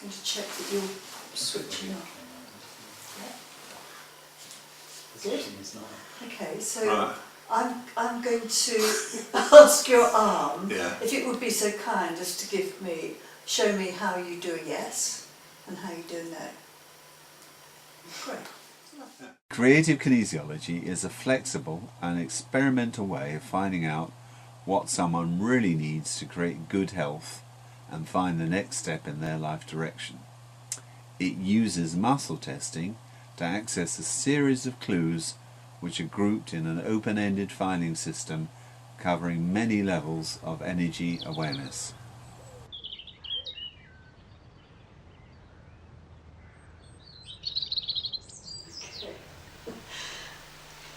going to check that you're switching on. Yeah. Good. Okay, so Right. I'm going to ask your arm Yeah. if it would be so kind as to show me how you do a yes and how you do a no. Great. Creative kinesiology is a flexible and experimental way of finding out what someone really needs to create good health and find the next step in their life direction. It uses muscle testing to access a series of clues which are grouped in an open-ended finding system covering many levels of energy awareness.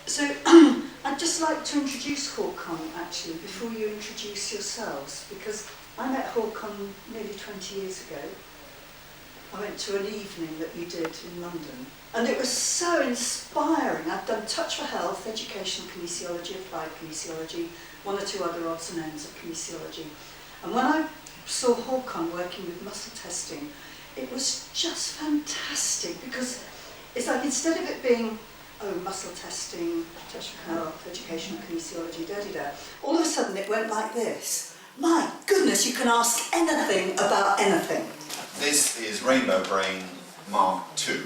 So I'd just like to introduce Haakon actually before you introduce yourselves, because I met Haakon nearly 20 years ago. I went to an evening that you did in London and it was so inspiring. I've done Touch for Health, Educational Kinesiology, Applied Kinesiology, one or two other odds and ends of kinesiology. And when I saw Haakon working with muscle testing, it was just fantastic, because it's like instead of it being muscle testing, touch for health, educational kinesiology, da-da-da. All of a sudden it went like this. My goodness, you can ask anything about anything. This is Rainbow Brain Mark II.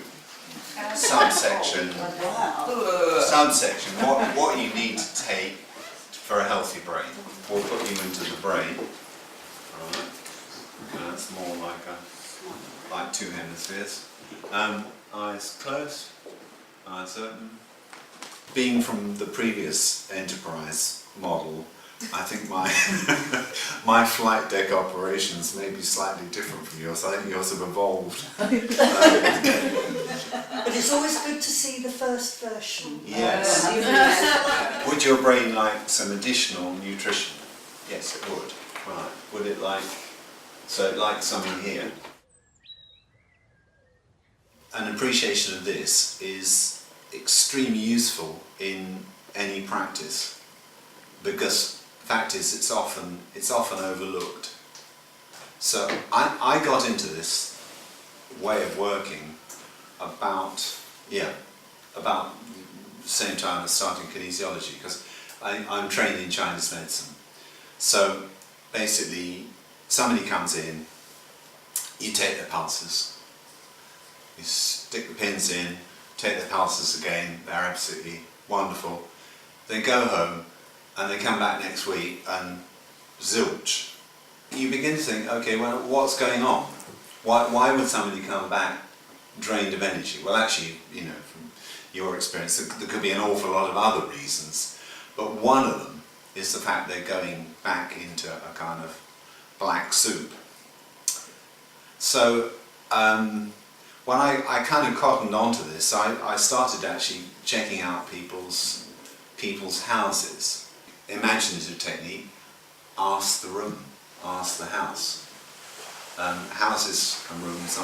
Subsection. Wow. Subsection. What you need to take for a healthy brain. We'll put you into the brain. Alright. That's more like two hemispheres. Eyes closed. Eyes open. Being from the previous enterprise model, I think my flight deck operations may be slightly different from yours. I think yours have evolved. But it's always good to see the first version. Yes. Would your brain like some additional nutrition? Yes, it would. Right. Would it like, so it likes something here? An appreciation of this is extremely useful in any practice, because the fact is it's often overlooked. So I got into this way of working about the same time as starting kinesiology, because I'm trained in Chinese medicine. So basically somebody comes in, you take their pulses, you stick the pins in, take their pulses again, they're absolutely wonderful. They go home and they come back next week and zilch. You begin to think, okay, well, what's going on? Why would somebody come back drained of energy? Well, actually, you know, from your experience, there could be an awful lot of other reasons, but one of them is the fact they're going back into a kind of black soup. So, when I kind of cottoned onto this, I started actually checking out people's houses. Imaginative technique, ask the room, ask the house. Houses and rooms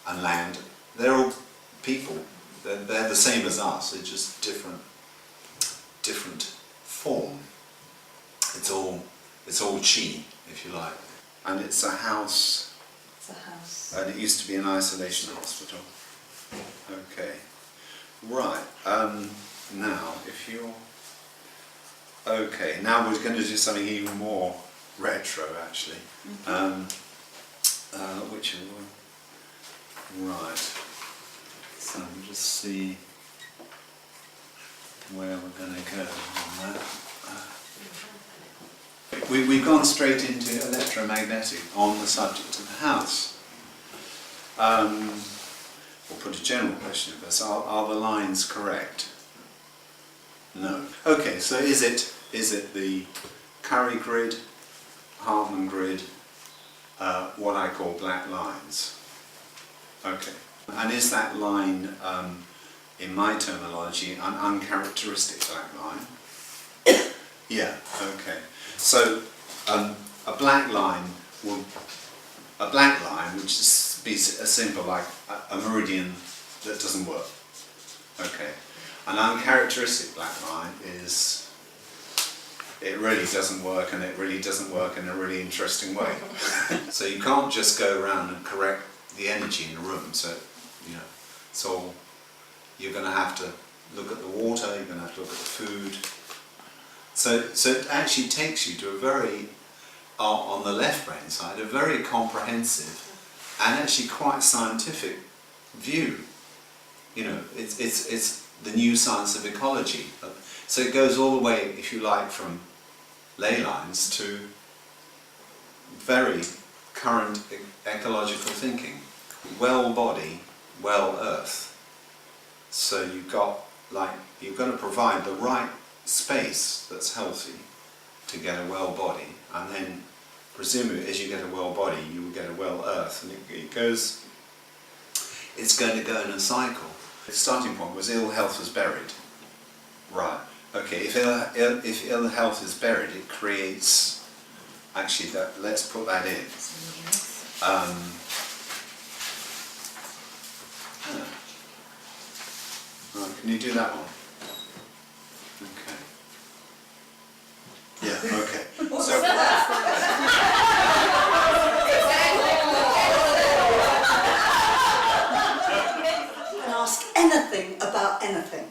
and land, they're all people. They're the same as us, they're just different form. It's all chi, if you like. And it's a house. It's a house. And it used to be an isolation hospital. Okay. Right. Now, if you're... Okay, now we're going to do something even more retro, actually. Which is... Right. So we'll just see where we're going to go on that. We've gone straight into electromagnetic on the subject of the house. We'll put a general question first. Are the lines correct? No. Okay, so is it the Curry grid, Hartman grid, what I call black lines? Okay. And is that line, in my terminology, an uncharacteristic black line? Yeah, okay. So a black line would just be as simple like a meridian that doesn't work. Okay. An uncharacteristic black line is it really doesn't work, and it really doesn't work in a really interesting way. So you can't just go around and correct the energy in the room. So, you know, so you're going to have to look at the water, you're going to have to look at the food. So it actually takes you to a very, on the left brain side, a very comprehensive and actually quite scientific view. You know, it's the new science of ecology. So it goes all the way, if you like, from ley lines to very current ecological thinking. Well body, well earth. So you've got to provide the right space that's healthy to get a well body, and then presumably as you get a well body you will get a well earth, and it's going to go in a cycle. The starting point was ill health is buried. Right. Okay, if ill health is buried, it creates, actually let's put that in. Right, can you do that one? Okay. Yeah, okay. So, And ask anything about anything.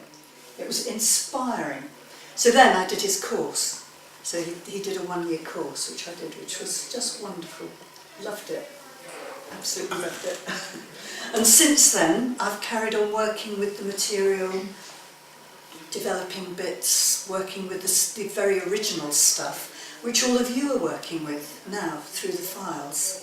It was inspiring. So then I did his course. So he did a 1-year course, which I did, which was just wonderful. Loved it. Absolutely loved it. And since then, I've carried on working with the material, developing bits, working with the very original stuff, which all of you are working with now through the files.